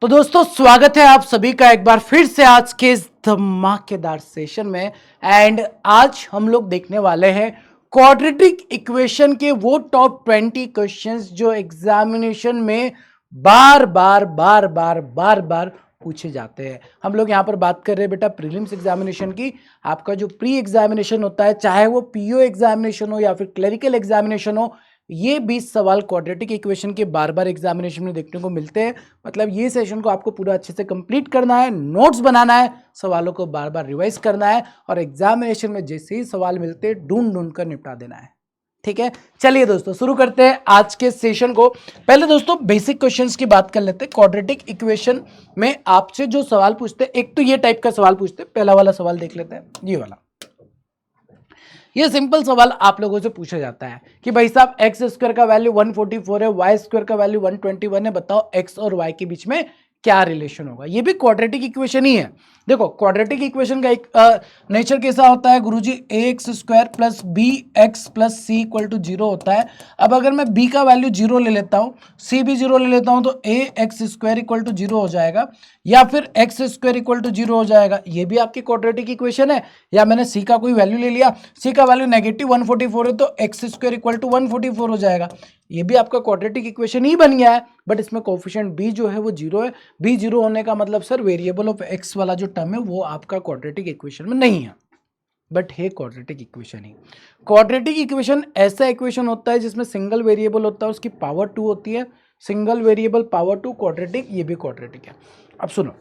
तो दोस्तों स्वागत है आप सभी का एक बार फिर से आज के इस धमाकेदार सेशन में। एंड आज हम लोग देखने वाले हैं क्वाड्रेटिक इक्वेशन के वो टॉप 20 क्वेश्चंस जो एग्जामिनेशन में बार बार पूछे जाते हैं। हम लोग यहाँ पर बात कर रहे हैं बेटा प्रीलिम्स एग्जामिनेशन की। आपका जो प्री एग्जामिनेशन होता है, चाहे वो पीओ एग्जामिनेशन हो या फिर क्लरिकल एग्जामिनेशन हो, ये 20 सवाल क्वाड्रेटिक इक्वेशन के बार बार एग्जामिनेशन में देखने को मिलते हैं। मतलब ये सेशन को आपको पूरा अच्छे से कंप्लीट करना है, नोट्स बनाना है, सवालों को बार बार रिवाइज करना है और एग्जामिनेशन में जैसे ही सवाल मिलते हैं ढूंढ कर निपटा देना है। ठीक है, चलिए दोस्तों शुरू करते हैं आज के सेशन को। पहले दोस्तों बेसिक क्वेश्चंस की बात कर लेते हैं। क्वाड्रेटिक इक्वेशन में आपसे जो सवाल पूछते हैं, एक तो ये टाइप का सवाल पूछते हैं। पहला वाला सवाल देख लेते हैं, ये वाला। ये सिंपल सवाल आप लोगों से पूछा जाता है कि भाई साहब एक्स स्क्वायर का वैल्यू 144 है, वाई स्क्वायर का वैल्यू 121 है, बताओ एक्स और वाई के बीच में क्या रिलेशन होगा। ये भी क्वाड्रेटिक इक्वेशन ही है। देखो क्वाड्रेटिक इक्वेशन का एक नेचर कैसा होता है गुरुजी, A X square plus B x plus C equal to 0 होता है। अब अगर मैं b का वैल्यू 0 ले लेता हूँ, c भी 0 ले लेता हूँ, तो ए एक्स स्क्वायर इक्वल टू 0 हो जाएगा या फिर एक्स स्क्वायर इक्वल टू 0 हो जाएगा। ये भी आपकी क्वाड्रेटिक इक्वेशन है। या मैंने c का कोई वैल्यू ले लिया, c का वैल्यू नेगेटिव 144 है तो एक्स स्क्वायर इक्वल टू 144 हो जाएगा। ये भी आपका क्वाड्रेटिक इक्वेशन ही बन गया है। बट इसमें कोफिशिएंट b जो है वो 0 है। b 0 होने का मतलब सर वेरिएबल ऑफ x वाला जो टर्म है वो आपका क्वाड्रेटिक इक्वेशन में नहीं है, बट है क्वाड्रेटिक इक्वेशन ही। क्वाड्रेटिक इक्वेशन ऐसा इक्वेशन होता है जिसमें सिंगल वेरिएबल होता है, उसकी पावर 2 होती है। सिंगल वेरिएबल पावर 2 क्वाड्रेटिक, ये भी क्वाड्रेटिक है। अब सुनो,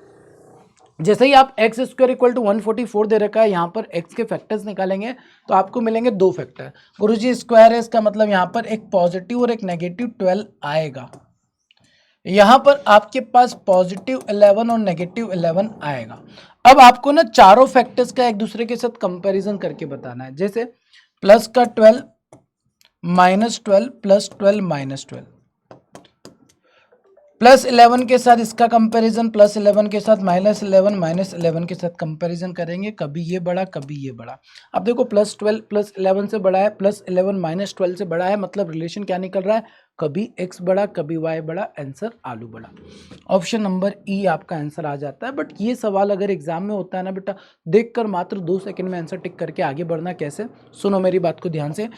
जैसे ही आप एक्स स्क्वायर इक्वल टू 144 दे रखा है, यहाँ पर एक्स के फैक्टर्स निकालेंगे तो आपको मिलेंगे 2 फैक्टर। गुरुजी स्क्वायर है, इसका मतलब यहाँ पर एक पॉजिटिव और एक नेगेटिव 12 आएगा। यहाँ पर आपके पास पॉजिटिव 11 और नेगेटिव 11 आएगा। अब आपको ना चारों फैक्टर्स का एक दूसरे के साथ कंपैरिजन करके बताना है। जैसे प्लस का 12 माइनस 12 प्लस 12 माइनस 12, प्लस 11 के साथ इसका कंपैरिजन, प्लस 11 के साथ माइनस 11 माइनस 11 के साथ कंपैरिजन करेंगे। कभी ये बड़ा कभी ये बड़ा। अब देखो प्लस 12 प्लस 11 से बड़ा है, प्लस 11 माइनस 12 से बड़ा है, मतलब रिलेशन क्या निकल रहा है, कभी x बड़ा कभी y बड़ा, आंसर आलू बड़ा। ऑप्शन नंबर ई आपका आंसर आ जाता है। बट ये सवाल अगर एग्जाम में होता है ना बेटा, देखकर मात्र 2 सेकंड में आंसर टिक करके आगे बढ़ना कैसे, सुनो मेरी बात को ध्यान से।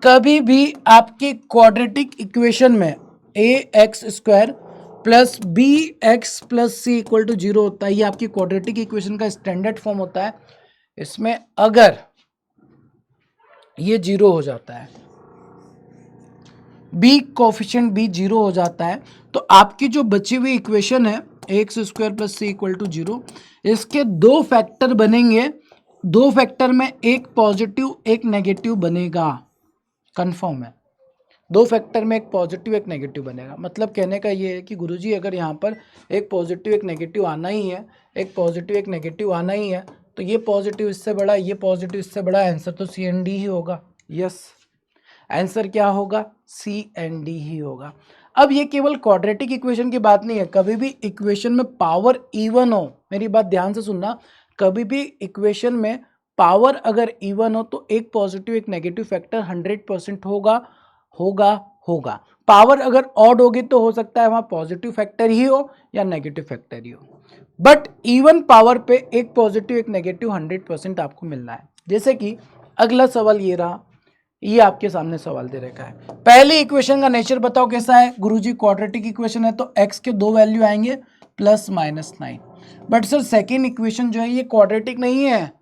कभी भी आपके क्वाड्रेटिक इक्वेशन में A X square plus B x plus C equal to 0 होता है। ये आपकी क्वाड्रेटिक इक्वेशन का स्टैंडर्ड फॉर्म होता है। इसमें अगर ये 0 हो जाता है, बी कोफिशिएंट बी 0 हो जाता है, तो आपकी जो बची हुई इक्वेशन है x square plus C equal to 0, इसके 2 फैक्टर बनेंगे। 2 फैक्टर में एक पॉजिटिव एक नेगेटिव बनेगा, कंफर्म है। 2 फैक्टर में एक पॉजिटिव एक नेगेटिव बनेगा। मतलब कहने का ये है कि गुरुजी अगर यहाँ पर एक पॉजिटिव एक नेगेटिव आना ही है, एक पॉजिटिव एक नेगेटिव आना ही है, तो ये पॉजिटिव इससे बड़ा, ये पॉजिटिव इससे बड़ा, आंसर तो सी एंड डी ही होगा। यस, आंसर क्या होगा, सी एंड डी ही होगा। अब ये केवल क्वाड्रेटिक इक्वेशन की बात नहीं है, कभी भी इक्वेशन में पावर इवन हो, मेरी बात ध्यान से सुनना, कभी भी इक्वेशन में पावर अगर इवन हो तो एक पॉजिटिव एक नेगेटिव फैक्टर 100% होगा। पावर अगर ऑड होगी तो हो सकता है वहां पॉजिटिव फैक्टर ही हो या नेगेटिव फैक्टर ही हो, बट इवन पावर पे एक पॉजिटिव एक नेगेटिव 100% आपको मिलना है। जैसे कि अगला सवाल ये रहा, ये आपके सामने सवाल दे रखा है। पहली इक्वेशन का नेचर बताओ कैसा है गुरुजी, क्वाड्रेटिक इक्वेशन है तो x के 2 वैल्यू आएंगे plus minus 9। But sir second equation जो है ये क्वाड्रेटिक नहीं है,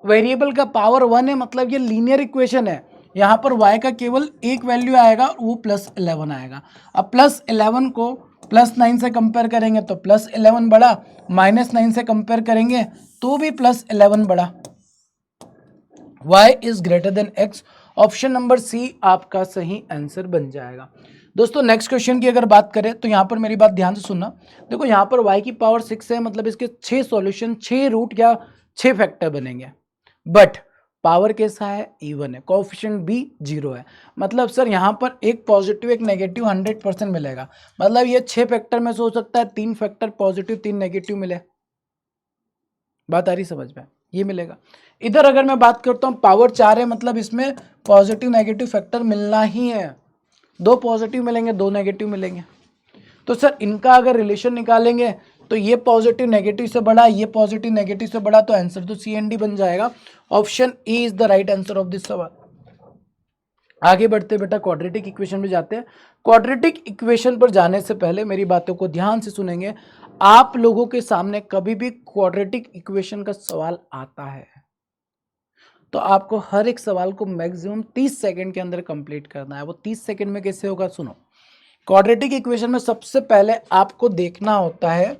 वेरिएबल का पावर 1 है, मतलब ये लीनियर इक्वेशन है। यहाँ पर y का केवल एक वैल्यू आएगा, वो प्लस 11 आएगा। अब प्लस 11 को प्लस 9 से कंपेयर करेंगे तो प्लस 11 बड़ा, माइनस 9 से कंपेयर करेंगे तो भी प्लस 11 बड़ा। y is greater than x, option number c आपका सही आंसर बन जाएगा। दोस्तों नेक्स्ट क्वेश्चन की अगर बात करें तो यहाँ पर मेरी बात ध्यान से सुनना। देखो यहाँ पर y की पावर 6 है, मतलब इसके 6 सॉल्यूशन, 6 रूट या 6 फैक्टर बनेंगे। बट पावर कैसा है, इवन है, कोएफिशिएंट भी 0 है। मतलब सर यहाँ पर एक पॉजिटिव एक नेगेटिव 100% मिलेगा। मतलब ये 6 फैक्टर में से हो सकता है 3 फैक्टर पॉजिटिव 3 नेगेटिव मिले। बात आ रही समझ में, ये मिलेगा। इधर अगर मैं बात करता हूँ पावर 4 है, मतलब इसमें पॉजिटिव नेगेटिव फैक्टर मिलना ही है। 2 पॉजिटिव मिलेंगे 2 नेगेटिव मिलेंगे। तो सर इनका अगर रिलेशन निकालेंगे तो ये पॉजिटिव नेगेटिव से बड़ा, ये पॉजिटिव नेगेटिव से बड़ा, तो आंसर तो सी एंड डी बन जाएगा। Option A is the right answer of this सवाल। आगे बढ़ते बेटा क्वाड्रेटिक इक्वेशन में जाते हैं। क्वाड्रेटिक इक्वेशन पर जाने से पहले मेरी बातों को ध्यान से सुनेंगे। आप लोगों के सामने कभी भी क्वाड्रेटिक इक्वेशन का सवाल आता है तो आपको हर एक सवाल को मैक्सिमम 30 सेकंड के अंदर कंप्लीट करना है। वो 30 सेकंड में कैसे होगा, सुनो। क्वाड्रेटिक इक्वेशन में सबसे पहले आपको देखना होता है,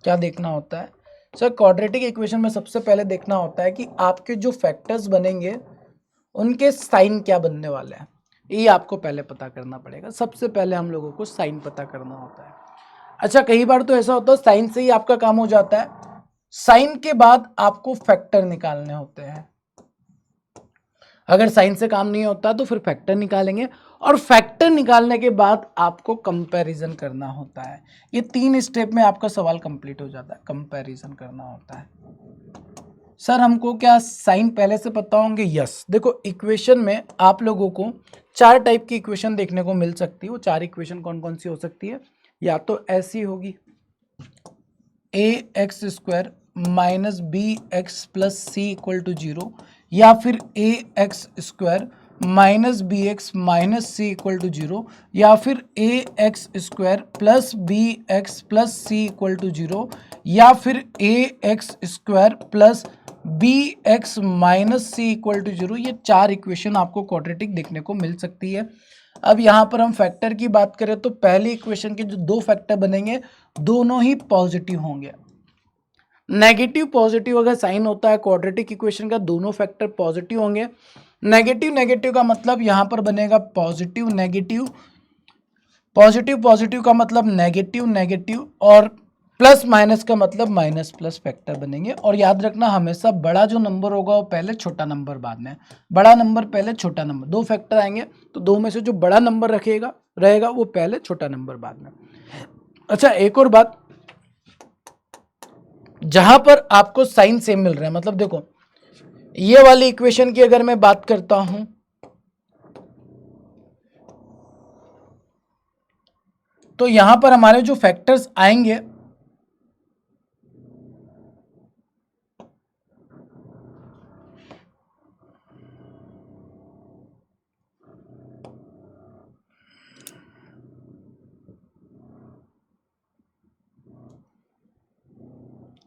क्या देखना होता है सर? क्वाड्रेटिक इक्वेशन में सबसे पहले देखना होता है कि आपके जो फैक्टर्स बनेंगे उनके साइन क्या बनने वाले हैं, ये आपको पहले पता करना पड़ेगा। सबसे पहले हम लोगों को साइन पता करना होता है। अच्छा, कई बार तो ऐसा होता है साइन से ही आपका काम हो जाता है। साइन के बाद आपको फैक्टर निकालने होते हैं। अगर साइन से काम नहीं होता तो फिर फैक्टर निकालेंगे, और फैक्टर निकालने के बाद आपको कंपैरिजन करना होता है। ये 3 स्टेप में आपका सवाल कंप्लीट हो जाता है। कंपैरिजन करना होता है। सर हमको क्या साइन पहले से पता होंगे? यस। देखो इक्वेशन में आप लोगों को 4 टाइप की इक्वेशन देखने को मिल सकती है। वो 4 इक्वेशन कौन कौन सी हो सकती है? या तो ऐसी होगी ax² minus b x plus C equal to 0, या फिर ax² minus b x minus c equal to 0, या फिर ax² plus B x plus C equal to 0, या फिर ax² plus B x minus c equal to 0। ये 4 equation आपको quadratic देखने को मिल सकती है। अब यहाँ पर हम फैक्टर की बात करें तो पहली इक्वेशन के जो 2 फैक्टर बनेंगे दोनों ही पॉजिटिव होंगे। नेगेटिव पॉजिटिव अगर साइन होता है क्वाड्रेटिक इक्वेशन का, दोनों फैक्टर पॉजिटिव होंगे। नेगेटिव नेगेटिव का मतलब यहाँ पर बनेगा पॉजिटिव नेगेटिव, पॉजिटिव पॉजिटिव का मतलब नेगेटिव नेगेटिव, और प्लस माइनस का मतलब माइनस प्लस फैक्टर बनेंगे। और याद रखना हमेशा बड़ा जो नंबर होगा वो पहले, छोटा नंबर बाद में। बड़ा नंबर पहले, छोटा नंबर, 2 फैक्टर आएंगे तो 2 में से जो बड़ा नंबर रहेगा वो पहले, छोटा नंबर बाद में। अच्छा, एक और बात, जहां पर आपको साइन सेम मिल रहे हैं, मतलब देखो ये वाली इक्वेशन की अगर मैं बात करता हूं तो यहां पर हमारे जो फैक्टर्स आएंगे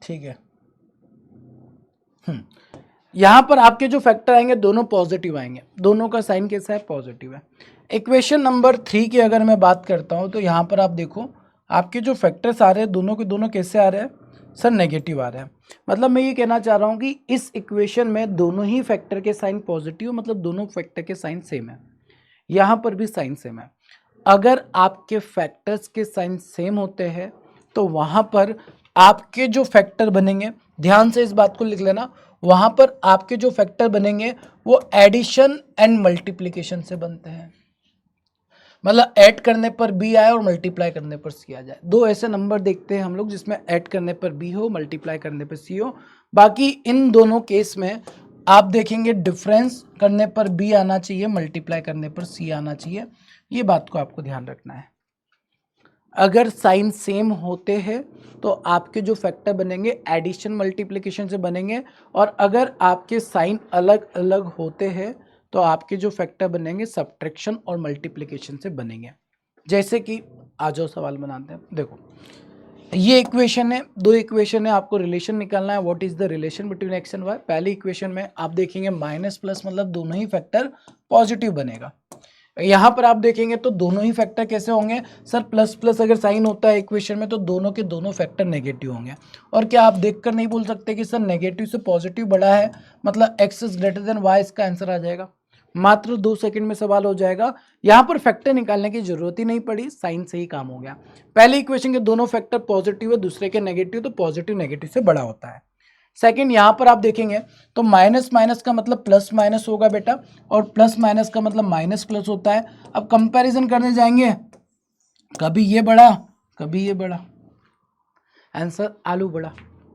ठीक है, यहां पर आपके जो फैक्टर आएंगे दोनों पॉजिटिव आएंगे, दोनों का साइन कैसा है? पॉजिटिव है। इक्वेशन नंबर 3 की अगर मैं बात करता हूं तो यहां पर आप देखो आपके जो फैक्टर्स आ रहे हैं दोनों के दोनों कैसे आ रहे हैं? सर नेगेटिव आ रहे हैं। मतलब मैं ये कहना चाह रहा हूं कि इस इक्वेशन में दोनों ही फैक्टर के साइन पॉजिटिव, मतलब दोनों फैक्टर के साइन सेम है। यहां पर भी साइन सेम है। अगर आपके फैक्टर्स के साइन सेम होते हैं तो वहां पर आपके जो फैक्टर बनेंगे, ध्यान से इस बात को लिख लेना, वहां पर आपके जो फैक्टर बनेंगे वो एडिशन एंड मल्टीप्लिकेशन से बनते हैं। मतलब ऐड करने पर बी आए और मल्टीप्लाई करने पर सी आ जाए। 2 ऐसे नंबर देखते हैं हम लोग जिसमें ऐड करने पर बी हो, मल्टीप्लाई करने पर सी हो। बाकी इन दोनों केस में आप देखेंगे डिफरेंस करने पर बी आना चाहिए, मल्टीप्लाई करने पर सी आना चाहिए। ये बात को आपको ध्यान रखना है। अगर साइन सेम होते हैं तो आपके जो फैक्टर बनेंगे एडिशन मल्टीप्लिकेशन से बनेंगे, और अगर आपके साइन अलग अलग होते हैं तो आपके जो फैक्टर बनेंगे सब्ट्रैक्शन और मल्टीप्लिकेशन से बनेंगे। जैसे कि आ जाओ सवाल बनाते हैं। देखो ये इक्वेशन है, 2 इक्वेशन है, आपको रिलेशन निकालना है। What is the relation between x and y? पहली इक्वेशन में आप देखेंगे माइनस प्लस मतलब दोनों ही फैक्टर पॉजिटिव बनेगा। यहां पर आप देखेंगे तो दोनों ही फैक्टर कैसे होंगे? सर प्लस प्लस अगर साइन होता है इक्वेशन में तो दोनों के दोनों फैक्टर नेगेटिव होंगे। और क्या आप देखकर नहीं बोल सकते कि सर नेगेटिव से पॉजिटिव बड़ा है मतलब x is greater than y? इसका आंसर आ जाएगा, मात्र 2 सेकंड में सवाल हो जाएगा। यहां पर फैक्टर निकालने की जरूरत ही नहीं पड़ी, साइन से ही काम हो गया। पहले इक्वेशन के दोनों फैक्टर पॉजिटिव है, दूसरे के नेगेटिव, तो पॉजिटिव नेगेटिव से बड़ा होता है। सेकंड, यहां पर आप देखेंगे तो माइनस माइनस का मतलब प्लस माइनस होगा बेटा, और प्लस माइनस का मतलब माइनस प्लस होता है। अब कंपैरिजन करने जाएंगे, कभी ये बड़ा कभी ये बड़ा, आंसर आलू बड़ा,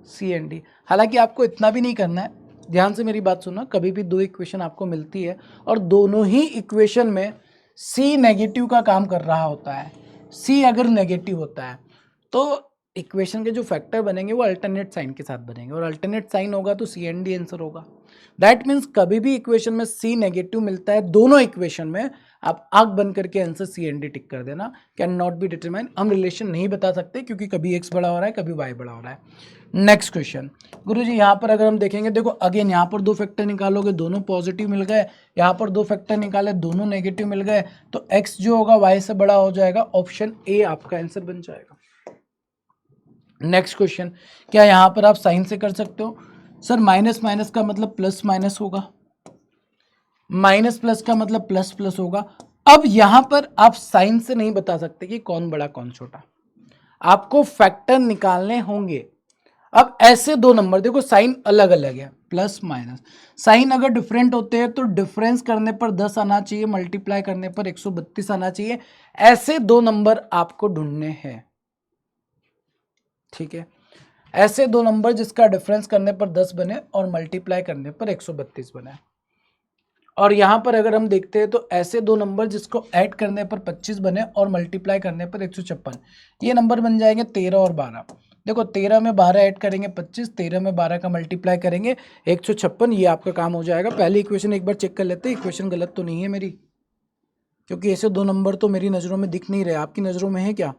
सी एंड डी। हालांकि आपको इतना भी नहीं करना है, ध्यान से मेरी बात सुनना। कभी भी 2 इक्वेशन आपको मिलती है और दोनों ही इक्वेशन में सी नेगेटिव का काम कर रहा होता है, सी अगर नेगेटिव होता है तो इक्वेशन के जो फैक्टर बनेंगे वो अल्टरनेट साइन के साथ बनेंगे, और अल्टरनेट साइन होगा तो सी एंड डी आंसर होगा। दैट मीन्स कभी भी इक्वेशन में सी नेगेटिव मिलता है, दोनों इक्वेशन में आप आंख बंद करके आंसर सी एंड डी टिक कर देना। कैन नॉट बी डिटरमाइन, हम रिलेशन नहीं बता सकते क्योंकि कभी एक्स बड़ा हो रहा है कभी वाई बड़ा हो रहा है। नेक्स्ट क्वेश्चन गुरुजी, यहाँ पर अगर हम देखेंगे, देखो अगेन यहाँ पर दो फैक्टर निकालोगे दोनों पॉजिटिव मिल गए, यहाँ पर दो फैक्टर निकाले दोनों नेगेटिव मिल गए, तो x जो होगा y से बड़ा हो जाएगा, ऑप्शन ए आपका आंसर बन जाएगा। नेक्स्ट क्वेश्चन, क्या यहाँ पर आप साइन से कर सकते हो? सर माइनस माइनस का मतलब प्लस माइनस होगा, माइनस प्लस का मतलब प्लस प्लस होगा। अब यहां पर आप साइन से नहीं बता सकते कि कौन बड़ा कौन छोटा, आपको फैक्टर निकालने होंगे। अब ऐसे दो नंबर देखो, साइन अलग अलग है, प्लस माइनस, साइन अगर डिफरेंट होते हैं तो डिफरेंस करने पर 10 आना चाहिए, मल्टीप्लाई करने पर 132 आना चाहिए। ऐसे दो नंबर आपको ढूंढने हैं, ठीक है, ऐसे दो नंबर जिसका डिफरेंस करने पर 10 बने और मल्टीप्लाई करने पर 132 बने। और यहां पर अगर हम देखते हैं तो ऐसे दो नंबर जिसको ऐड करने पर 25 बने और मल्टीप्लाई करने पर 156, ये नंबर बन जाएंगे 13 और 12। देखो 13 में 12 ऐड करेंगे 25, 13 में 12 का मल्टीप्लाई करेंगे 156, ये आपका काम हो जाएगा। पहली इक्वेशन एक बार चेक कर लेते हैं, इक्वेशन गलत तो नहीं है मेरी, क्योंकि ऐसे दो नंबर तो मेरी नज़रों में दिख नहीं रहे, आपकी नज़रों में है क्या?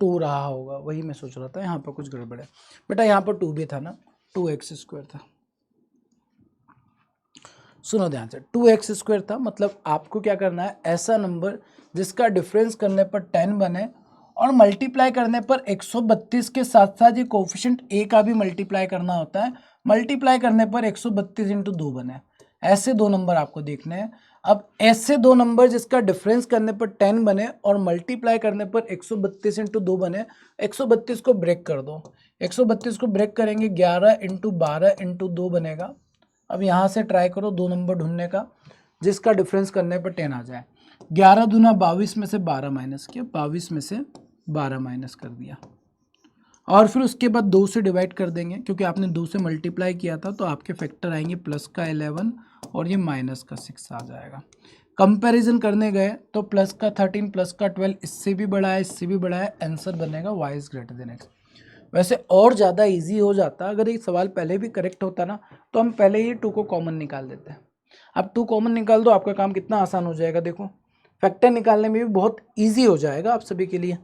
टू रहा होगा, वही मैं सोच रहा था, यहाँ पर कुछ गड़बड़ है बेटा, यहाँ पर टू भी था ना, 2x² था। सुनो ध्यान से, 2x² था, मतलब आपको क्या करना है, ऐसा नंबर जिसका डिफरेंस करने पर 10 बने और मल्टीप्लाई करने पर 132 के साथ साथ ये कोफिशिएंट a का भी मल्टीप्लाई करना होता है, मल्टीप्लाई करने पर 132 इंटू 2 बने। ऐसे दो नंबर आपको देखने हैं। अब ऐसे दो नंबर जिसका डिफरेंस करने पर 10 बने और मल्टीप्लाई करने पर 132 इंटू 2 बने, 132 को ब्रेक कर दो, 132 को ब्रेक करेंगे 11 इंटू 12 इंटू 2 बनेगा। अब यहाँ से ट्राई करो दो नंबर ढूंढने का जिसका डिफरेंस करने पर 10 आ जाए। 11 दूना 22 में से 12 माइनस किया, 22 में से 12 माइनस कर दिया, और फिर उसके बाद 2 से डिवाइड कर देंगे, क्योंकि आपने 2 से मल्टीप्लाई किया था तो आपके फैक्टर आएंगे प्लस का 11 और ये माइनस का 6 आ जाएगा। कंपैरिजन करने गए तो प्लस का 13 प्लस का 12 इससे भी बड़ा है, इससे भी बड़ा है, आंसर बनेगा y is greater than x। वैसे और ज़्यादा इजी हो जाता, अगर ये सवाल पहले भी करेक्ट होता ना तो हम पहले ही 2 को कॉमन निकाल देते हैं। अब 2 कॉमन निकाल दो, आपका काम कितना आसान हो जाएगा, देखो फैक्टर निकालने में भी बहुत ईजी हो जाएगा आप सभी के लिए।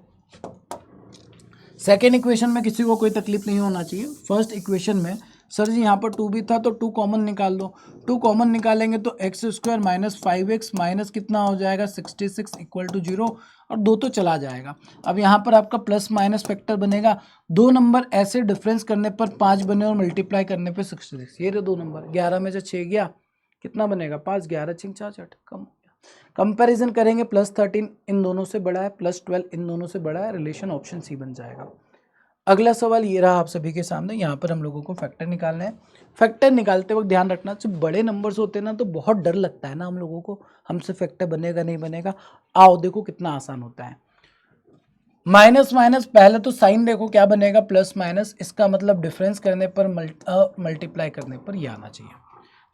सेकेंड इक्वेशन में किसी को कोई तकलीफ नहीं होना चाहिए। फर्स्ट इक्वेशन में सर जी यहाँ पर 2 भी था तो 2 कॉमन निकाल दो, 2 कॉमन निकालेंगे तो x² माइनस 5x माइनस कितना हो जाएगा 66 इक्वल टू 0, और 2 तो चला जाएगा। अब यहाँ पर आपका प्लस माइनस फैक्टर बनेगा, दो नंबर ऐसे डिफरेंस करने पर 5 बने और मल्टीप्लाई करने पर 66, ये रहे दो नंबर। 11 में से 6 गया, कितना बनेगा 5, 11 6 4 8, कम हो गया। कंपेरिजन करेंगे प्लस 13 इन दोनों से बड़ा है, प्लस 12 इन दोनों से बड़ा है, रिलेशन ऑप्शन सी बन जाएगा। अगला सवाल ये रहा आप सभी के सामने, यहाँ पर हम लोगों को फैक्टर निकालना है। फैक्टर निकालते वक्त ध्यान रखना, जब बड़े नंबर्स होते हैं ना तो बहुत डर लगता है ना हम लोगों को, हमसे फैक्टर बनेगा नहीं बनेगा। आओ देखो कितना आसान होता है। माइनस माइनस, पहले तो साइन देखो क्या बनेगा, प्लस माइनस, इसका मतलब डिफरेंस करने पर मल्टीप्लाई करने पर ये आना चाहिए।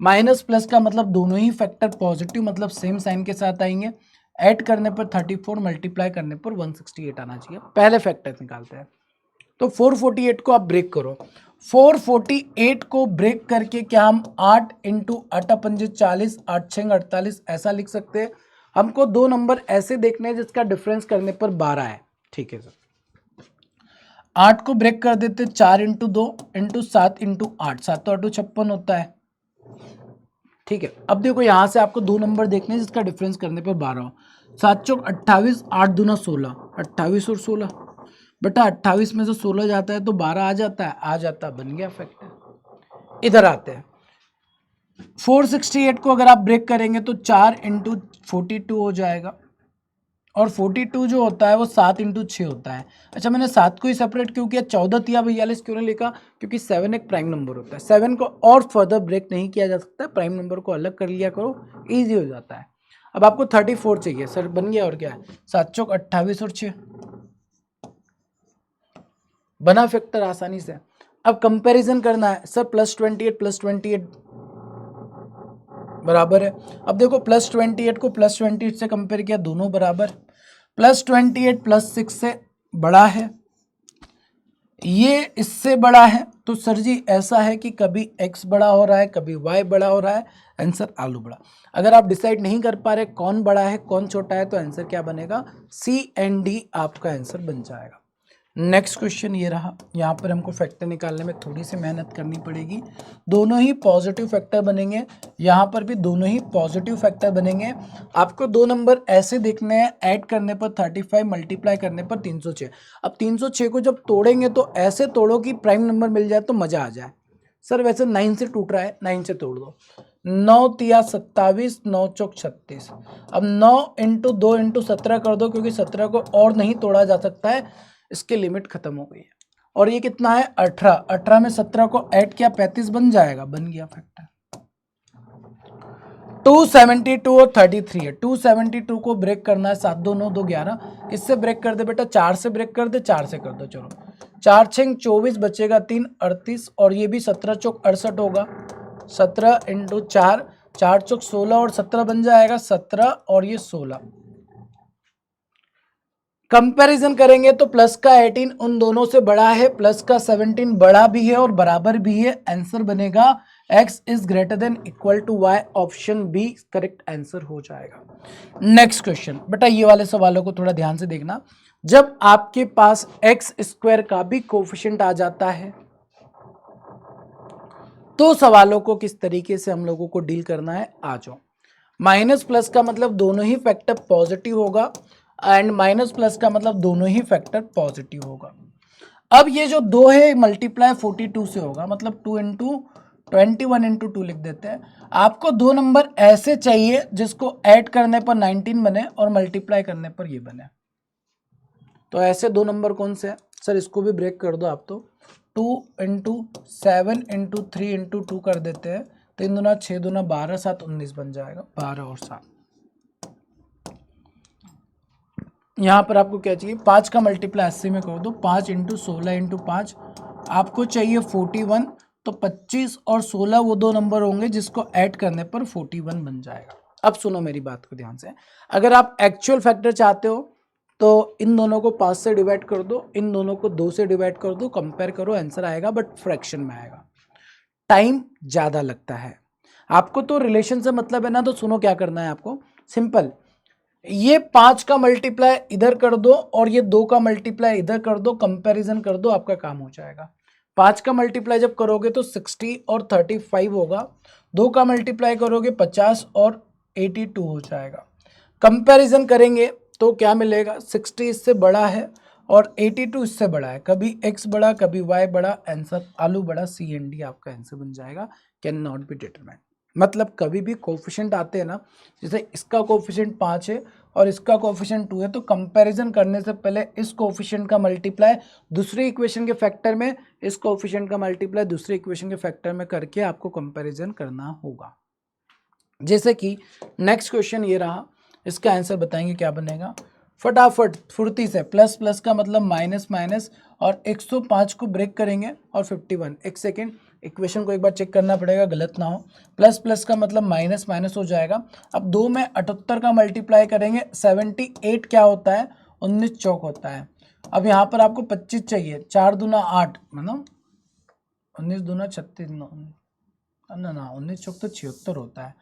माइनस प्लस का मतलब दोनों ही फैक्टर पॉजिटिव, मतलब सेम साइन के साथ आएंगे। ऐड करने पर 34, मल्टीप्लाई करने पर 168 आना चाहिए। पहले फैक्टर निकालते हैं, तो 448 को आप ब्रेक करो, 448 को ब्रेक करके क्या हम 8 इंटू 8 पंजे 40, 8 6 48 ऐसा लिख सकते हैं। हमको दो नंबर ऐसे देखने हैं जिसका डिफरेंस करने पर 12 है, ठीक है सर। 8 को ब्रेक कर देते, 4 इंटू 2 इंटू 7 इंटू 8, 7 तो 8 56 होता है, ठीक है। अब देखो यहाँ से आपको दो नंबर देखने हैं जिसका डिफरेंस करने पर 12 हो, 7 चौक 28, 8 दूना 16, 28 और 16, बेटा 28 में से 16 जाता है तो 12 आ जाता है, आ जाता, बन गया फैक्टर। इधर आते हैं, 468 को अगर आप ब्रेक करेंगे तो 4 इंटू 42 हो जाएगा, और 42 जो होता है वो 7 इंटू 6 होता है। अच्छा मैंने 7 को ही सेपरेट क्यों किया, 14 तिया 42 क्यों नहीं लिखा, क्योंकि 7 एक प्राइम नंबर होता है, 7 को और फर्दर ब्रेक नहीं किया जा सकता, प्राइम नंबर को अलग कर लिया करो, ईजी हो जाता है। अब आपको 34 चाहिए सर, बन गया, और क्या है, 7 चौक 28 और 6, बना फैक्टर आसानी से। अब कंपैरिजन करना है सर, +28 बराबर है। अब देखो +28 को +28 से कंपेयर किया, दोनों बराबर। +28 +6 से बड़ा है, ये इससे बड़ा है, तो सर जी ऐसा है कि कभी x बड़ा हो रहा है, कभी y बड़ा हो रहा है, आंसर आलू बड़ा। अगर आप डिसाइड नहीं कर पा रहे कौन बड़ा है कौन छोटा है, तो आंसर क्या बनेगा, C एंड D आपका आंसर बन जाएगा। नेक्स्ट क्वेश्चन ये रहा, यहाँ पर हमको फैक्टर निकालने में थोड़ी सी मेहनत करनी पड़ेगी। दोनों ही पॉजिटिव फैक्टर बनेंगे, यहाँ पर भी दोनों ही पॉजिटिव फैक्टर बनेंगे। आपको दो नंबर ऐसे देखने हैं, ऐड करने पर 35, मल्टीप्लाई करने पर 306। अब 306 को जब तोड़ेंगे तो ऐसे तोड़ो कि प्राइम नंबर मिल जाए तो मजा आ जाए। सर वैसे 9 से टूट रहा है, 9 से तोड़ दो। 9 तिया 27, 9 चौक 36। अब 9 इंटू 2 इंटू 17 कर दो, क्योंकि 17 को और नहीं तोड़ा जा सकता है, इसकी लिमिट खत्म हो गई है। और ये कितना है 18, 18 में 17 को ऐड किया 35 बन जाएगा, बन गया फैक्टर। 272 और 33 है, 272 को ब्रेक करना है, 7 2 9 2 11, इससे ब्रेक कर दे बेटा, 4 से ब्रेक कर दे, 4 से कर दो, चलो 4 6 24 बचेगा 3 38, और ये भी 17 चौक 68 होगा, 17 इंटू 4, 4 चौक 16 और 17 बन जाएगा 17, और ये 16। कंपैरिजन करेंगे तो प्लस का 18 उन दोनों से बड़ा है, प्लस का 17 बड़ा भी है और बराबर भी है, आंसर बनेगा x is greater than equal to y, option B correct answer हो जाएगा। नेक्स्ट क्वेश्चन बेटा, ये वाले सवालों को थोड़ा ध्यान से देखना। जब आपके पास x स्क्वायर का भी कोफिशिएंट आ जाता है तो सवालों को किस तरीके से हम लोगों को डील करना है, आ जाओ। माइनस प्लस का मतलब दोनों ही फैक्टर पॉजिटिव होगा, एंड माइनस प्लस का मतलब दोनों ही फैक्टर पॉजिटिव होगा। अब ये जो 2 है मल्टीप्लाई 42 से होगा, मतलब 2 इंटू 21 इंटू 2 लिख देते हैं। आपको दो नंबर ऐसे चाहिए जिसको ऐड करने पर 19 बने और मल्टीप्लाई करने पर ये बने। तो ऐसे दो नंबर कौन से हैं सर, इसको भी ब्रेक कर दो आप, तो 2 इंटू 7 इंटू 3 इंटू 2 कर देते हैं, 3 दूना 6 दूना 12 7 19 बन जाएगा, 12 और 7। यहाँ पर आपको क्या चाहिए, 5 का मल्टीप्लाई 80 में कर दो, 5 इंटू 16 इंटू 5, आपको चाहिए 41, तो 25 और 16 वो दो नंबर होंगे जिसको ऐड करने पर 41 बन जाएगा। अब सुनो मेरी बात को ध्यान से, अगर आप एक्चुअल फैक्टर चाहते हो तो इन दोनों को 5 से डिवाइड कर दो, इन दोनों को 2 से डिवाइड कर दो, कंपेयर करो, आंसर आएगा, बट फ्रैक्शन में आएगा, टाइम ज़्यादा लगता है। आपको तो रिलेशन से मतलब है ना, तो सुनो क्या करना है आपको, सिंपल, ये 5 का मल्टीप्लाई इधर कर दो और ये 2 का मल्टीप्लाई इधर कर दो, कंपैरिजन कर दो, आपका काम हो जाएगा। 5 का मल्टीप्लाई जब करोगे तो 60 और 35 होगा, 2 का मल्टीप्लाई करोगे 50 और 82 हो जाएगा। कंपैरिजन करेंगे तो क्या मिलेगा, 60 इससे बड़ा है और 82 इससे बड़ा है, कभी x बड़ा कभी y बड़ा, आंसर आलू बड़ा, सी एंड डी आपका आंसर बन जाएगा, कैन नॉट बी डिटरमाइंड। मतलब कभी भी कोफिशिएंट आते हैं ना, जैसे इसका कोफिशिएंट 5 है और इसका कोफिशिएंट 2 है, तो कंपैरिजन करने से पहले इस कोफिशिएंट का मल्टीप्लाई दूसरी इक्वेशन के फैक्टर में, इस कोफिशिएंट का मल्टीप्लाई दूसरी इक्वेशन के फैक्टर में करके आपको कंपैरिजन करना होगा। जैसे कि नेक्स्ट क्वेश्चन ये रहा, इसका आंसर बताएंगे क्या बनेगा, फटाफट फुर्ती से, प्लस प्लस का मतलब माइनस माइनस, और 105 को ब्रेक करेंगे और 51, एक सेकेंड इक्वेशन को एक बार चेक करना पड़ेगा गलत ना हो, प्लस प्लस का मतलब माइनस माइनस हो जाएगा। अब 2 में 78 का मल्टीप्लाई करेंगे, 78 क्या होता है, 19 चौक होता है। अब यहाँ पर आपको 25 चाहिए, 4 दूना 8, मतलब 19 दूना 36, ना ना 19 चौक तो 76 होता है,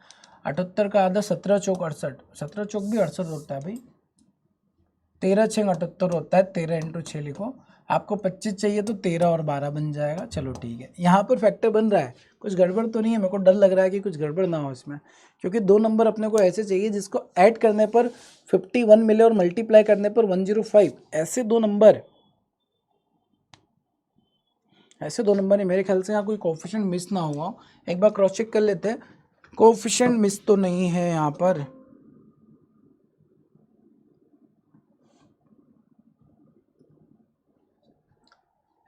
78 का आधा 17 चौक 68, 17 चौक भी 68 होता है भाई, 13 6 78 होता है, 13 इंटू 6 लिखो। आपको 25 चाहिए तो 13 और 12 बन जाएगा, चलो ठीक है। यहाँ पर फैक्टर बन रहा है, कुछ गड़बड़ तो नहीं है, मेरे को डर लग रहा है कि कुछ गड़बड़ ना हो इसमें, क्योंकि दो नंबर अपने को ऐसे चाहिए जिसको ऐड करने पर 51 मिले और मल्टीप्लाई करने पर 105, ऐसे दो नंबर, ऐसे दो नंबर है। मेरे ख्याल से यहाँ कोई कोफिशिएंट मिस ना हुआ, एक बार क्रॉस चेक कर लेते हैं, कोफिशिएंट मिस तो नहीं है यहाँ पर।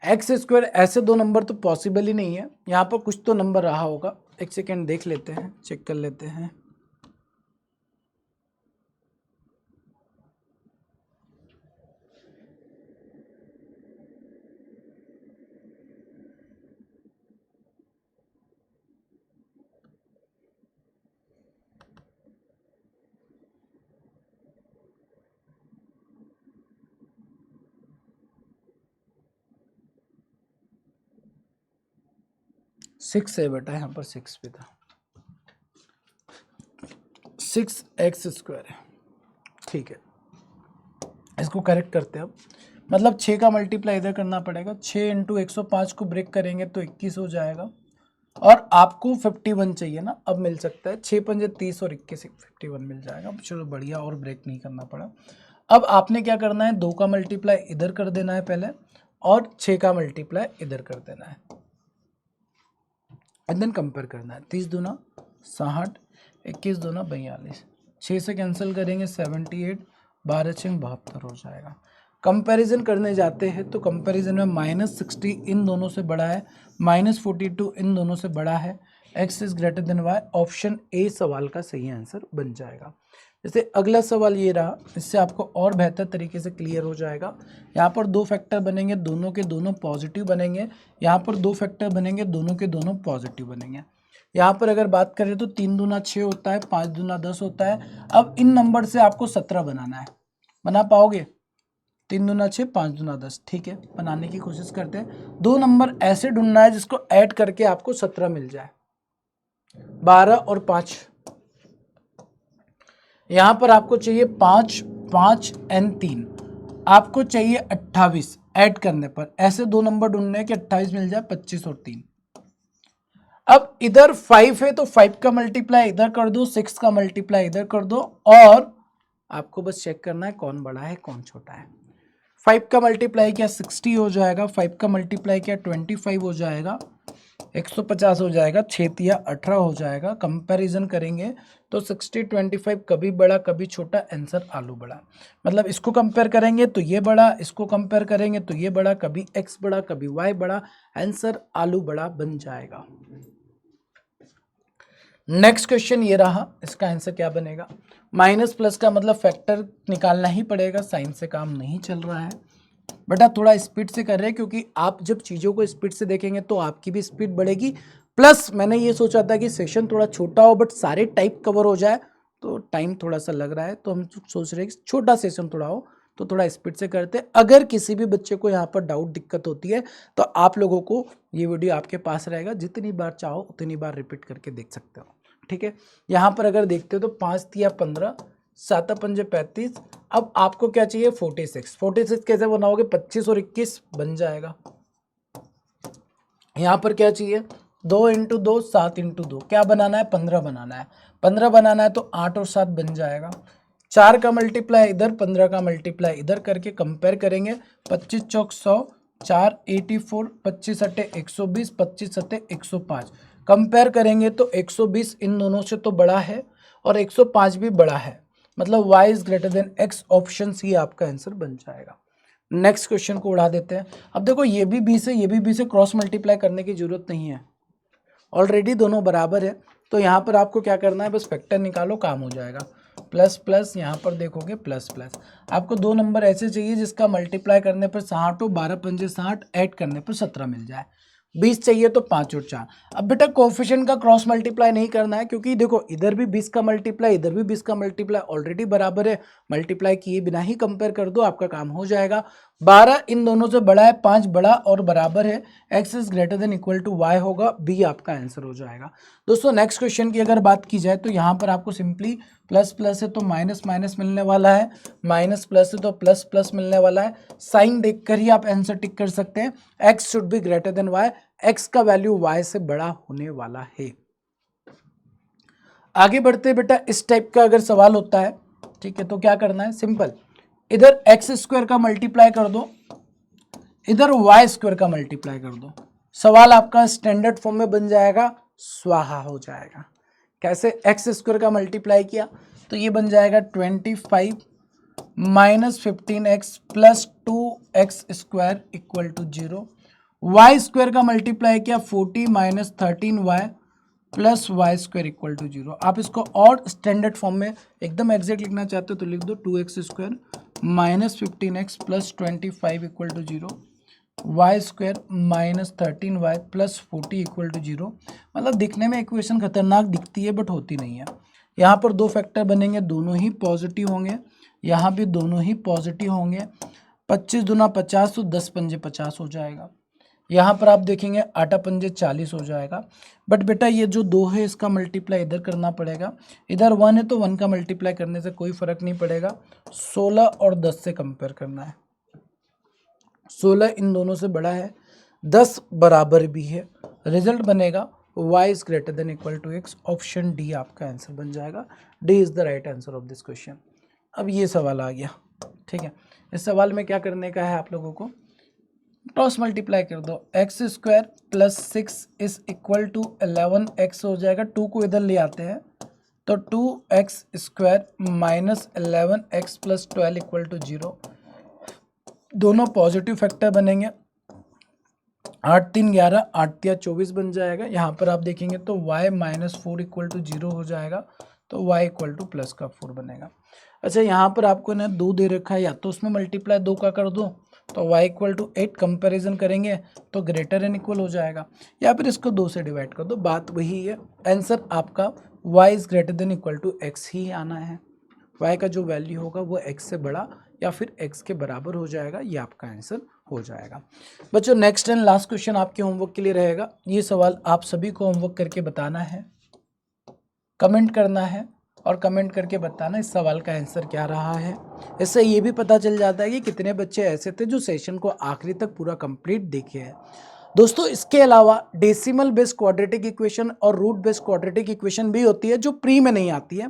एक्स स्क्वायर ऐसे दो नंबर तो पॉसिबल ही नहीं है, यहाँ पर कुछ तो नंबर रहा होगा, एक सेकेंड देख लेते हैं, चेक कर लेते हैं। 6 है बेटा, यहाँ पर 6 भी था, 6x² है, ठीक है। इसको करेक्ट करते हैं अब, मतलब 6 का मल्टीप्लाई इधर करना पड़ेगा, 6 इंटू 105 को ब्रेक करेंगे तो 21 हो जाएगा, और आपको 51 चाहिए ना, अब मिल सकता है, 6 पंजे 30 और 21 51 मिल जाएगा। चलो बढ़िया, और ब्रेक नहीं करना पड़ा। अब आपने क्या करना है, 2 का मल्टीप्लाई इधर कर देना है पहले, और 6 का मल्टीप्लाई इधर कर देना है, एंड देन कंपेयर करना है। 30 दूना 60, 21 दूना 42, 6 से कैंसिल करेंगे 78, 12 6 72 हो जाएगा। कंपैरिजन करने जाते हैं तो कंपैरिजन में -60 इन दोनों से बड़ा है, -42 इन दोनों से बड़ा है, x is greater then y, option A सवाल का सही आंसर बन जाएगा। जैसे अगला सवाल ये रहा, इससे आपको और बेहतर तरीके से क्लियर हो जाएगा। यहाँ पर 2 फैक्टर बनेंगे, दोनों के दोनों पॉजिटिव बनेंगे, यहाँ पर 2 फैक्टर बनेंगे, दोनों के दोनों पॉजिटिव बनेंगे। यहाँ पर अगर बात करें तो 3 दूना 6 होता है, 5 दूना 10 होता है। अब इन नंबर से आपको 17 बनाना है, बना पाओगे? 3 दूना 6, 5 दूना 10, ठीक है, बनाने की कोशिश करते हैं। 2 नंबर ऐसे ढूंढना है जिसको ऐड करके आपको 17 मिल जाए, 12 और 5। यहाँ पर आपको चाहिए 5, 5 एंड 3, आपको चाहिए 28 ऐड करने पर। ऐसे 2 नंबर ढूंढने हैं कि 28 मिल जाए, 25 और 3। अब इधर 5 है तो 5 का मल्टीप्लाई इधर कर दो, 6 का मल्टीप्लाई इधर कर दो, और आपको बस चेक करना है कौन बड़ा है कौन छोटा है। 5 का मल्टीप्लाई क्या 60 हो जाएगा, 5 का मल्टीप्लाई क्या 25 हो जाएगा, 150 हो जाएगा, 6 तिया 18 हो जाएगा। कंपैरिजन करेंगे तो 60 25 कभी बड़ा कभी छोटा, आंसर आलू बड़ा। मतलब इसको कंपेयर करेंगे तो ये बड़ा, इसको कंपेयर करेंगे तो ये बड़ा, कभी x बड़ा कभी y बड़ा, आंसर आलू बड़ा बन जाएगा। नेक्स्ट क्वेश्चन ये रहा, इसका आंसर क्या बनेगा? माइनस प्लस का मतलब फैक्टर निकालना ही पड़ेगा, साइन से काम नहीं चल रहा है। बेटा थोड़ा स्पीड से कर रहे हैं, क्योंकि आप जब चीज़ों को स्पीड से देखेंगे तो आपकी भी स्पीड बढ़ेगी। प्लस मैंने ये सोचा था कि सेशन थोड़ा छोटा हो बट सारे टाइप कवर हो जाए, तो टाइम थोड़ा सा लग रहा है, तो हम सोच रहे हैं कि छोटा सेशन थोड़ा हो, तो थोड़ा स्पीड से करते हैं। अगर किसी भी बच्चे को यहाँ पर डाउट दिक्कत होती है तो आप लोगों को ये वीडियो आपके पास रहेगा, जितनी बार चाहो उतनी बार रिपीट करके देख सकते हो, ठीक है। यहाँ पर अगर देखते हो तो 5 तिया 15, 7 पंजे 35। अब आपको क्या चाहिए 46। 46 कैसे बनाओगे, 25 और 21 बन जाएगा। यहाँ पर क्या चाहिए 2 इंटू 2, 7 इंटू 2, क्या बनाना है 15 बनाना है। 15 बनाना है तो 8 और 7 बन जाएगा। 4 का मल्टीप्लाई इधर, 15 का मल्टीप्लाई इधर करके कंपेयर करेंगे। 25 चौक 100, 4 84, 25 अट्टे 120, 25 अट्टे 105। कंपेयर करेंगे तो 120 इन दोनों से तो बड़ा है और 105 भी बड़ा है, मतलब y is greater than x, option C आपका आंसर बन जाएगा। नेक्स्ट क्वेश्चन को उड़ा देते हैं। अब देखो ये भी b से ये भी b से क्रॉस मल्टीप्लाई करने की जरूरत नहीं है, ऑलरेडी दोनों बराबर है। तो यहाँ पर आपको क्या करना है, बस फैक्टर निकालो, काम हो जाएगा। प्लस प्लस यहाँ पर देखोगे प्लस प्लस। आपको 2 नंबर ऐसे चाहिए जिसका मल्टीप्लाई करने पर 60 हो, 12 पंजे 60, ऐड करने पर 17 मिल जाए। 20 चाहिए तो 5 और 4। अब बेटा कोफिशिएंट का क्रॉस मल्टीप्लाई नहीं करना है, क्योंकि देखो इधर भी 20 का मल्टीप्लाई इधर भी 20 का मल्टीप्लाई ऑलरेडी बराबर है, मल्टीप्लाई किए बिना ही कंपेयर कर दो, आपका काम हो जाएगा। 12 इन दोनों से बड़ा है, 5 बड़ा और बराबर है, x is greater than equal to y होगा, बी आपका आंसर हो जाएगा। दोस्तों नेक्स्ट क्वेश्चन की अगर बात की जाए तो यहाँ पर आपको सिंपली प्लस प्लस है तो माइनस माइनस मिलने वाला है, माइनस प्लस है तो प्लस प्लस मिलने वाला है। साइन देखकर ही आप आंसर टिक कर सकते हैं, x should be greater than y, x का वैल्यू y से बड़ा होने वाला है। आगे बढ़ते बेटा, इस टाइप का अगर सवाल होता है, ठीक है, तो क्या करना है, सिंपल, इधर एक्स स्क्वायर का मल्टीप्लाई कर दो, इधर वाई स्क्वायर का मल्टीप्लाई कर दो, सवाल आपका स्टैंडर्ड फॉर्म में बन जाएगा, स्वाहा हो जाएगा। कैसे, एक्स स्क्वायर का मल्टीप्लाई किया तो ये बन जाएगा 25 minus 15x plus 2x square equal to 0। Y square का मल्टीप्लाई किया 40 minus 13y plus y square equal to 0। आप इसको और स्टैंडर्ड फॉर्म में एकदम एग्जैक्ट लिखना चाहते हो तो लिख दो 2x square minus 15x plus 25 equal to 0, y square minus 13y plus 40 equal to 0। मतलब दिखने में इक्वेशन खतरनाक दिखती है बट होती नहीं है। यहाँ पर 2 फैक्टर बनेंगे, दोनों ही पॉजिटिव होंगे, यहाँ भी दोनों ही पॉजिटिव होंगे। 25 दूना 50 तो 10 पंजे 50 हो जाएगा। यहाँ पर आप देखेंगे 8 पंजे 40 हो जाएगा। बट बेटा ये जो 2 है इसका मल्टीप्लाई इधर करना पड़ेगा, इधर 1 है तो 1 का मल्टीप्लाई करने से कोई फर्क नहीं पड़ेगा। 16 और 10 से कंपेयर करना है। 16 इन दोनों से बड़ा है, 10 बराबर भी है। रिजल्ट बनेगा y is greater than equal to x। Option D आपका आंसर बन जाएगा। D is the right answer of this question. अब ये सवाल आ गया, ठीक है। इस सवाल में क्या करने का है आप लोगों को, क्रॉस मल्टीप्लाई कर दो। X square plus 6 is equal to 11x हो जाएगा। 2 को इधर ले आते हैं तो 2x square minus 11x plus 12 equal to 0। दोनों पॉजिटिव फैक्टर बनेंगे। 8 3 11, 8 3 24 बन जाएगा। यहाँ पर आप देखेंगे तो y माइनस 4 इक्वल टू 0 हो जाएगा, तो y इक्वल टू प्लस का 4 बनेगा। अच्छा यहाँ पर आपको ना 2 दे रखा है, या तो उसमें मल्टीप्लाई 2 का कर दो तो y इक्वल टू 8 कंपेरिजन करेंगे तो ग्रेटर एन इक्वल हो जाएगा, या फिर इसको 2 से डिवाइड कर दो, बात वही है। आंसर आपका y is greater than equal to x ही आना है। y का जो वैल्यू होगा वो x से बड़ा या फिर x के बराबर हो जाएगा, ये आपका आंसर हो जाएगा। बच्चों नेक्स्ट एंड लास्ट क्वेश्चन आपके होमवर्क के लिए रहेगा। ये सवाल आप सभी को होमवर्क करके बताना है, कमेंट करना है और कमेंट करके बताना इस सवाल का आंसर क्या रहा है। इससे ये भी पता चल जाता है कि कितने बच्चे ऐसे थे जो सेशन को आखिरी तक पूरा कंप्लीट देखे हैं। दोस्तों इसके अलावा डेसिमल बेस्ड क्वाड्रेटिक इक्वेशन और रूट बेस्ड क्वाड्रेटिक इक्वेशन भी होती है जो प्री में नहीं आती है।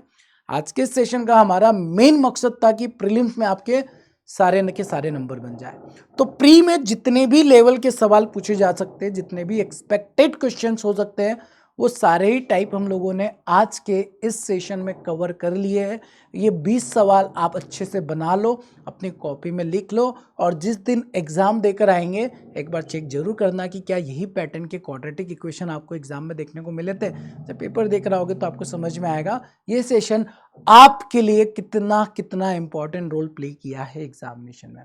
आज के सेशन का हमारा मेन मकसद था कि प्रीलिम्स में आपके सारे के सारे नंबर बन जाए। तो प्री में जितने भी लेवल के सवाल पूछे जा सकते हैं, जितने भी एक्सपेक्टेड क्वेश्चंस हो सकते हैं, वो सारे ही टाइप हम लोगों ने आज के इस सेशन में कवर कर लिए हैं। ये 20 सवाल आप अच्छे से बना लो, अपनी कॉपी में लिख लो, और जिस दिन एग्ज़ाम देकर आएंगे एक बार चेक जरूर करना कि क्या यही पैटर्न के क्वाड्रेटिक इक्वेशन आपको एग्जाम में देखने को मिले थे। जब पेपर देख रहा होगे तो आपको समझ में आएगा ये सेशन आपके लिए कितना कितना इंपॉर्टेंट रोल प्ले किया है एग्जामिनेशन में।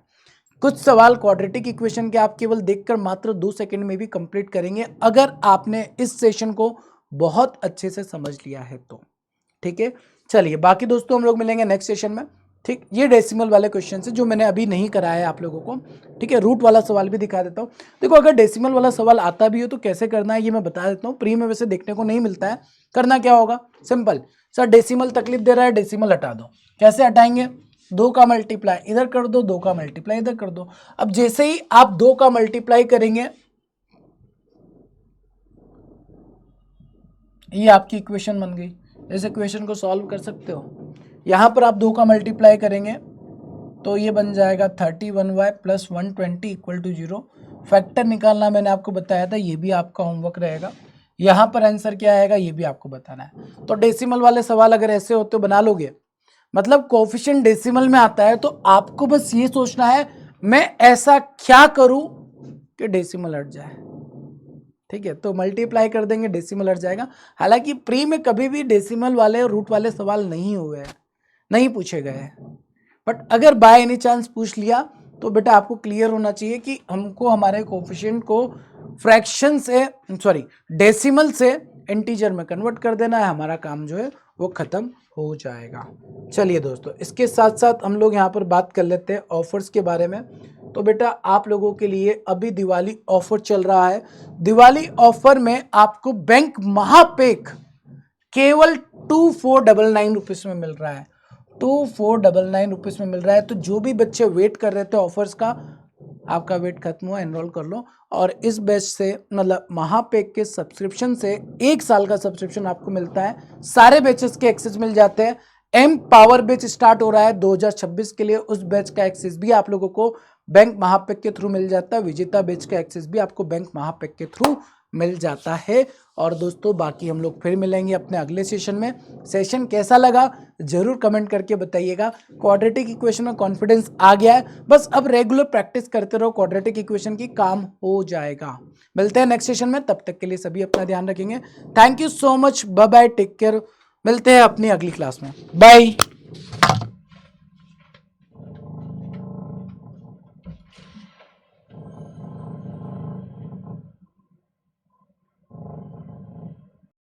कुछ सवाल क्वाड्रेटिक इक्वेशन के आप केवल देखकर मात्र 2 सेकंड में भी कंप्लीट करेंगे अगर आपने इस सेशन को बहुत अच्छे से समझ लिया है तो, ठीक है। चलिए बाकी दोस्तों हम लोग मिलेंगे नेक्स्ट सेशन में, ठीक। ये डेसिमल वाले क्वेश्चन से जो मैंने अभी नहीं कराया है आप लोगों को, ठीक है। रूट वाला सवाल भी दिखा देता हूँ। देखो अगर डेसिमल वाला सवाल आता भी हो तो कैसे करना है ये मैं बता देता हूँ। प्री में वैसे देखने को नहीं मिलता है। करना क्या होगा, सिंपल सर, डेसिमल तकलीफ दे रहा है, डेसिमल हटा दो। कैसे हटाएंगे, 2 का मल्टीप्लाई इधर कर दो, 2 का मल्टीप्लाई इधर कर दो। अब जैसे ही आप 2 का मल्टीप्लाई करेंगे, ये आपकी इक्वेशन बन गई। इस इक्वेशन को सॉल्व कर सकते हो। यहां पर आप 2 का मल्टीप्लाई करेंगे तो ये बन जाएगा 31y plus 120 equal to 0। Factor निकालना मैंने आपको बताया था, ये भी आपका होमवर्क रहेगा। यहाँ पर आंसर क्या आएगा ये भी आपको बताना है। तो डेसिमल वाले सवाल अगर ऐसे होते तो बना लोगे, मतलब कोफिशिएंट डेसिमल में आता है तो आपको बस ये सोचना है मैं ऐसा क्या करूं कि डेसिमल हट जाए, ठीक है। तो मल्टीप्लाई कर देंगे, डेसिमल हट जाएगा। हालांकि प्री में कभी भी डेसिमल वाले और रूट वाले सवाल नहीं हुए हैं, नहीं पूछे गए हैं, बट अगर बाय एनी चांस पूछ लिया तो बेटा आपको क्लियर होना चाहिए कि हमको हमारे कोफिशिएंट को फ्रैक्शन से डेसिमल से इंटीजर में कन्वर्ट कर देना है। हमारा काम जो है वो खत्म हो जाएगा। चलिए दोस्तों इसके साथ साथ हम लोग यहाँ पर बात कर लेते हैं ऑफर्स के बारे में। तो बेटा आप लोगों के लिए अभी दिवाली ऑफर चल रहा है। दिवाली ऑफर में आपको बैंक महापेक केवल 2499 रुपीज में मिल रहा है। 2499 रुपीज में मिल रहा है। तो जो भी बच्चे वेट कर रहे थे ऑफर्स का, आपका वेट खत्म हुआ, एनरोल कर लो। और इस बैच से मतलब महापेक के सब्सक्रिप्शन से 1 साल का सब्सक्रिप्शन आपको मिलता है। सारे बैचेस के एक्सेस मिल जाते हैं। एम पावर बैच स्टार्ट हो रहा है 2026 के लिए, उस बैच का एक्सेस भी आप लोगों को बैंक महापेक के थ्रू मिल जाता है। विजेता बैच का एक्सेस भी आपको बैंक महापेक के थ्रू मिल जाता है। और दोस्तों बाकी हम लोग फिर मिलेंगे अपने अगले सेशन में। सेशन कैसा लगा जरूर कमेंट करके बताइएगा। क्वाड्रेटिक इक्वेशन में कॉन्फिडेंस आ गया है, बस अब रेगुलर प्रैक्टिस करते रहो, क्वाड्रेटिक इक्वेशन की काम हो जाएगा। मिलते हैं नेक्स्ट सेशन में, तब तक के लिए सभी अपना ध्यान रखेंगे। Thank you so much, bye bye, take care. मिलते हैं अपनी अगली क्लास में, बाय।